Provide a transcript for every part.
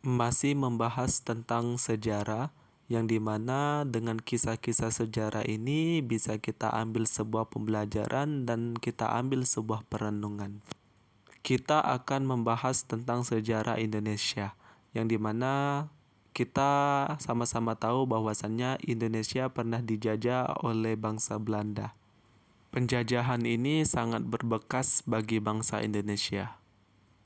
Masih membahas tentang sejarah, yang dimana dengan kisah-kisah sejarah ini bisa kita ambil sebuah pembelajaran dan kita ambil sebuah perenungan. Kita akan membahas tentang sejarah Indonesia, yang dimana kita sama-sama tahu bahwasannya Indonesia pernah dijajah oleh bangsa Belanda. Penjajahan ini sangat berbekas bagi bangsa Indonesia,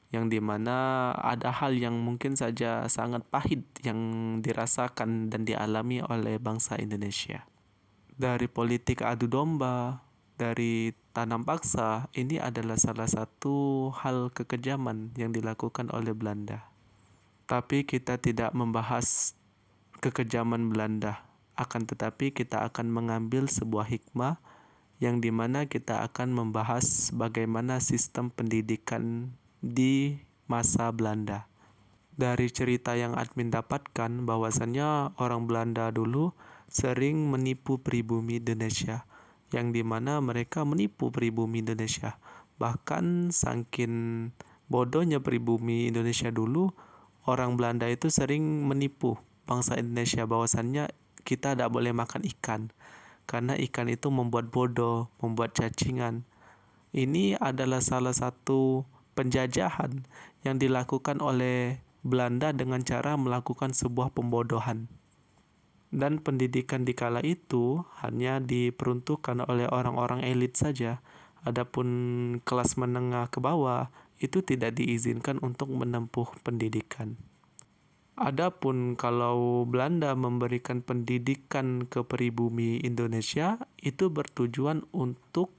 yang dimana ada hal yang mungkin saja sangat pahit yang dirasakan dan dialami oleh bangsa Indonesia. Dari politik adu domba, dari tanam paksa, ini adalah salah satu hal kekejaman yang dilakukan oleh Belanda. Tapi kita tidak membahas kekejaman Belanda, akan tetapi kita akan mengambil sebuah hikmah yang dimana kita akan membahas bagaimana sistem pendidikan di masa Belanda. Dari cerita yang admin dapatkan bahwasannya orang Belanda dulu sering menipu pribumi Indonesia, yang dimana mereka menipu pribumi Indonesia. Bahkan saking bodohnya pribumi Indonesia dulu, orang Belanda itu sering menipu bangsa Indonesia bahwasannya kita tidak boleh makan ikan, karena ikan itu membuat bodoh, membuat cacingan. Ini adalah salah satu penjajahan yang dilakukan oleh Belanda dengan cara melakukan sebuah pembodohan. Dan pendidikan di kala itu hanya diperuntukkan oleh orang-orang elit saja. Adapun kelas menengah ke bawah itu tidak diizinkan untuk menempuh pendidikan. Adapun kalau Belanda memberikan pendidikan ke pribumi Indonesia, itu bertujuan untuk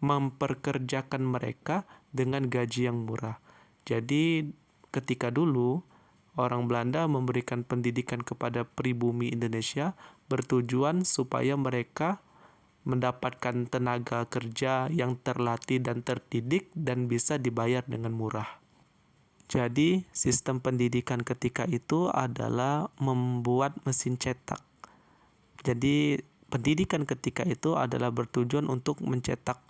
memperkerjakan mereka dengan gaji yang murah. Jadi ketika dulu orang Belanda memberikan pendidikan kepada pribumi Indonesia bertujuan supaya mereka mendapatkan tenaga kerja yang terlatih dan terdidik dan bisa dibayar dengan murah. Jadi sistem pendidikan ketika itu adalah membuat mesin cetak. Jadi pendidikan ketika itu adalah bertujuan untuk mencetak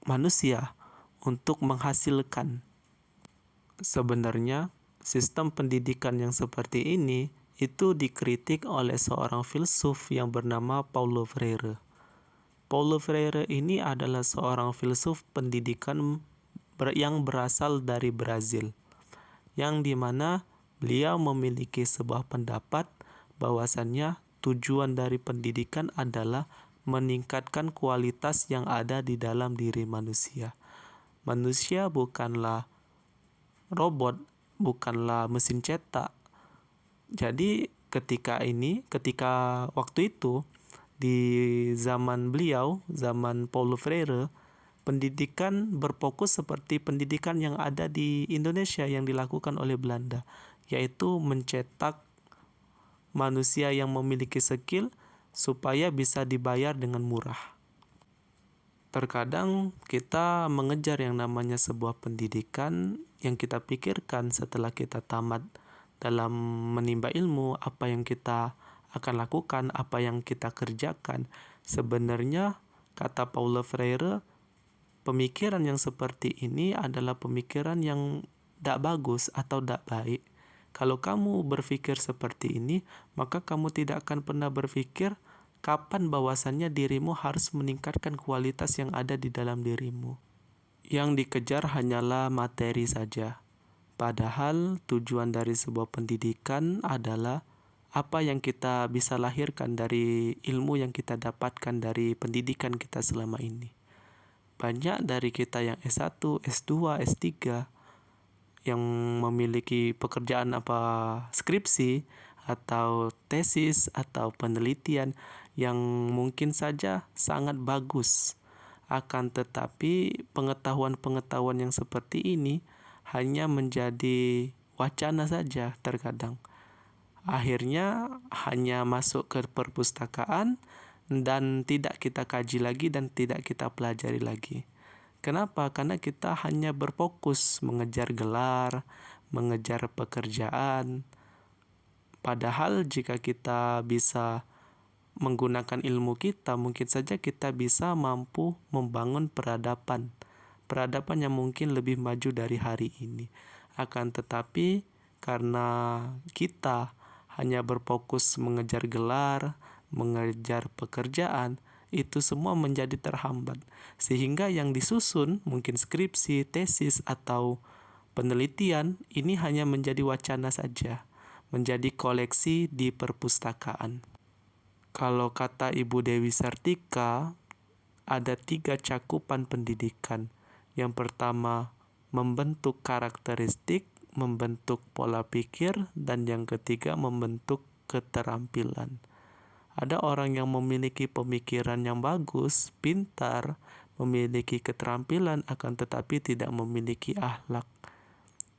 manusia, untuk menghasilkan. Sebenarnya sistem pendidikan yang seperti ini itu dikritik oleh seorang filsuf yang bernama Paulo Freire. Paulo Freire ini adalah seorang filsuf pendidikan yang berasal dari Brazil, yang dimana beliau memiliki sebuah pendapat bahwasannya tujuan dari pendidikan adalah meningkatkan kualitas yang ada di dalam diri manusia. Manusia bukanlah robot, bukanlah mesin cetak. Jadi ketika waktu itu di zaman beliau, zaman Paulo Freire, pendidikan berfokus seperti pendidikan yang ada di Indonesia yang dilakukan oleh Belanda, yaitu mencetak manusia yang memiliki skill supaya bisa dibayar dengan murah. Terkadang kita mengejar yang namanya sebuah pendidikan yang kita pikirkan setelah kita tamat dalam menimba ilmu, apa yang kita akan lakukan, apa yang kita kerjakan. Sebenarnya, kata Paulo Freire, pemikiran yang seperti ini adalah pemikiran yang tidak bagus atau tidak baik. Kalau kamu berpikir seperti ini, maka kamu tidak akan pernah berpikir kapan bahwasannya dirimu harus meningkatkan kualitas yang ada di dalam dirimu. Yang dikejar hanyalah materi saja. Padahal tujuan dari sebuah pendidikan adalah apa yang kita bisa lahirkan dari ilmu yang kita dapatkan dari pendidikan kita selama ini. Banyak dari kita yang S1, S2, S3 yang memiliki pekerjaan skripsi atau tesis atau penelitian yang mungkin saja sangat bagus. Akan tetapi pengetahuan-pengetahuan yang seperti ini hanya menjadi wacana saja terkadang. Akhirnya hanya masuk ke perpustakaan dan tidak kita kaji lagi dan tidak kita pelajari lagi. Kenapa? Karena kita hanya berfokus mengejar gelar, mengejar pekerjaan. Padahal jika kita bisa menggunakan ilmu kita, mungkin saja kita bisa mampu membangun peradaban yang mungkin lebih maju dari hari ini. Akan tetapi karena kita hanya berfokus mengejar gelar, mengejar pekerjaan, itu semua menjadi terhambat. Sehingga yang disusun, mungkin skripsi, tesis, atau penelitian, ini hanya menjadi wacana saja, menjadi koleksi di perpustakaan. Kalau kata Ibu Dewi Sartika, ada 3 cakupan pendidikan. Yang pertama, membentuk karakteristik, membentuk pola pikir, dan yang ketiga, membentuk keterampilan. Ada orang yang memiliki pemikiran yang bagus, pintar, memiliki keterampilan, akan tetapi tidak memiliki akhlak.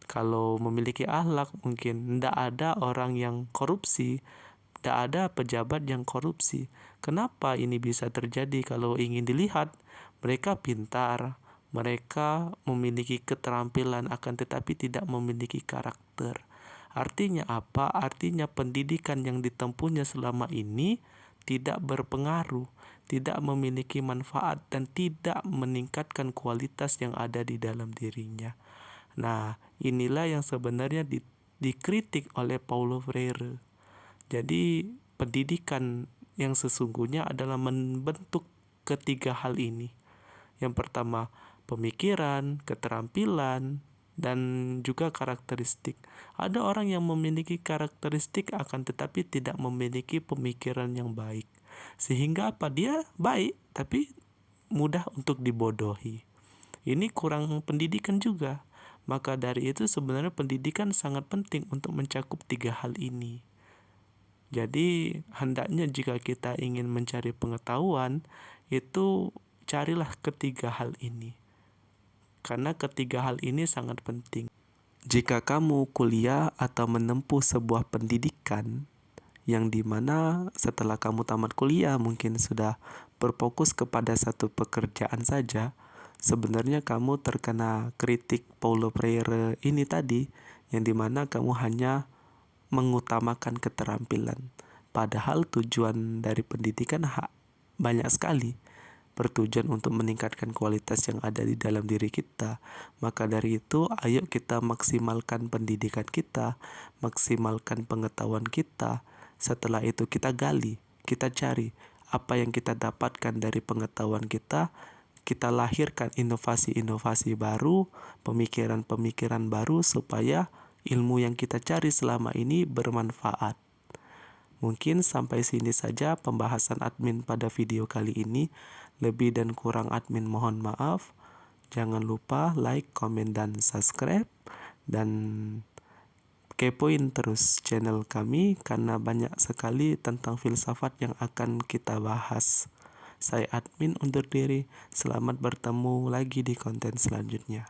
Kalau memiliki akhlak, mungkin tidak ada orang yang korupsi, tidak ada pejabat yang korupsi. Kenapa ini bisa terjadi? Kalau ingin dilihat, mereka pintar, mereka memiliki keterampilan, akan tetapi tidak memiliki karakter. Artinya apa? Artinya pendidikan yang ditempuhnya selama ini tidak berpengaruh, tidak memiliki manfaat, dan tidak meningkatkan kualitas yang ada di dalam dirinya. Nah, inilah yang sebenarnya dikritik oleh Paulo Freire. Jadi, pendidikan yang sesungguhnya adalah membentuk ketiga hal ini. Yang pertama, pemikiran, keterampilan, dan juga karakteristik. Ada orang yang memiliki karakteristik akan tetapi tidak memiliki pemikiran yang baik. Sehingga apa? Dia baik tapi mudah untuk dibodohi. Ini kurang pendidikan juga. Maka dari itu sebenarnya pendidikan sangat penting untuk mencakup 3 hal ini. Jadi hendaknya jika kita ingin mencari pengetahuan, itu carilah ketiga hal ini. Karena ketiga hal ini sangat penting. Jika kamu kuliah atau menempuh sebuah pendidikan yang dimana setelah kamu tamat kuliah mungkin sudah berfokus kepada satu pekerjaan saja, sebenarnya kamu terkena kritik Paulo Freire ini tadi, yang dimana kamu hanya mengutamakan keterampilan. Padahal tujuan dari pendidikan banyak sekali. Bertujuan untuk meningkatkan kualitas yang ada di dalam diri kita. Maka dari itu, ayo kita maksimalkan pendidikan kita, maksimalkan pengetahuan kita. Setelah itu kita gali, kita cari apa yang kita dapatkan dari pengetahuan kita lahirkan inovasi-inovasi baru, pemikiran-pemikiran baru supaya ilmu yang kita cari selama ini bermanfaat. Mungkin sampai sini saja pembahasan admin pada video kali ini. Lebih dan kurang admin mohon maaf. Jangan lupa like, komen, dan subscribe. Dan kepoin terus channel kami karena banyak sekali tentang filsafat yang akan kita bahas. Saya admin undur diri. Selamat bertemu lagi di konten selanjutnya.